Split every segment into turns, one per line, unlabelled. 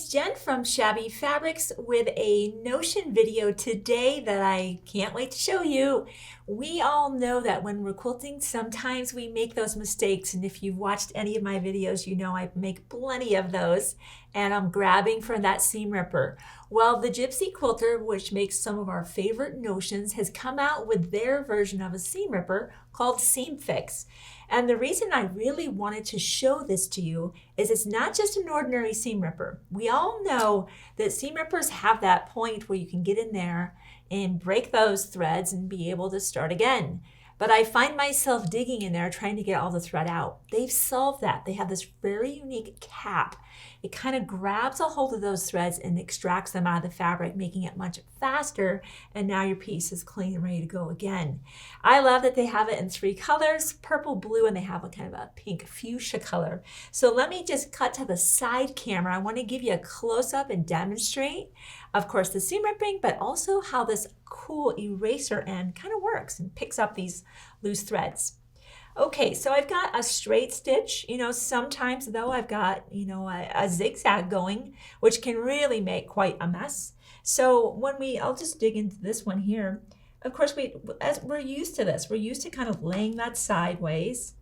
it's Jen from Shabby Fabrics with a Notion video today that I can't wait to show you. We all know that when we're quilting, sometimes we make those mistakes, and if you've watched any of my videos, you know I make plenty of those, and I'm grabbing for that seam ripper. Well, the Gypsy Quilter, which makes some of our favorite notions, has come out with their version of a seam ripper called Seam Fix. And the reason I really wanted to show this to you is it's not just an ordinary seam ripper. We all know that seam rippers have that point where you can get in there and break those threads and be able to start again. But I find myself digging in there trying to get all the thread out. They've solved that. They have this very unique cap. It kind of grabs a hold of those threads and extracts them out of the fabric, making it much faster. And now your piece is clean and ready to go again. I love that they have it in 3 colors, purple, blue, and they have a kind of a pink fuchsia color. So let me just cut to the side camera. I want to give you a close-up and demonstrate, of course, the seam ripping, but also how this cool eraser end kind of works and picks up these loose threads. Okay, so I've got a straight stitch. Sometimes though I've got, a zigzag going, which can really make quite a mess. So I'll just dig into this one here. Of course, we're used to this. We're used to kind of laying that sideways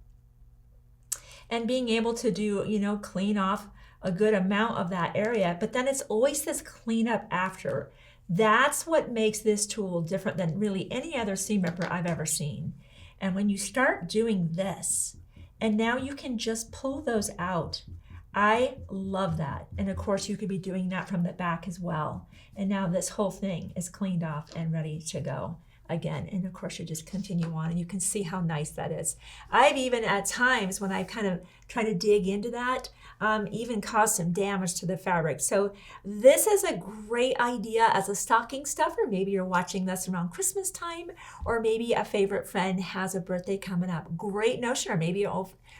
and being able to do, clean off a good amount of that area, but then it's always this cleanup after. That's what makes this tool different than really any other seam ripper I've ever seen. And when you start doing this, and now you can just pull those out. I love that. And of course you could be doing that from the back as well. And now this whole thing is cleaned off and ready to go again. And of course you just continue on and you can see how nice that is. I've even at times when I kind of try to dig into that, even caused some damage to the fabric. So this is a great idea as a stocking stuffer. Maybe you're watching this around Christmas time, or maybe a favorite friend has a birthday coming up. Great notion, or maybe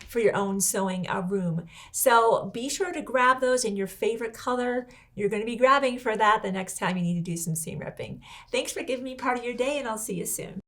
for your own sewing room. So be sure to grab those in your favorite color. You're going to be grabbing for that the next time you need to do some seam ripping. Thanks for giving me part of your day, and I'll see you soon.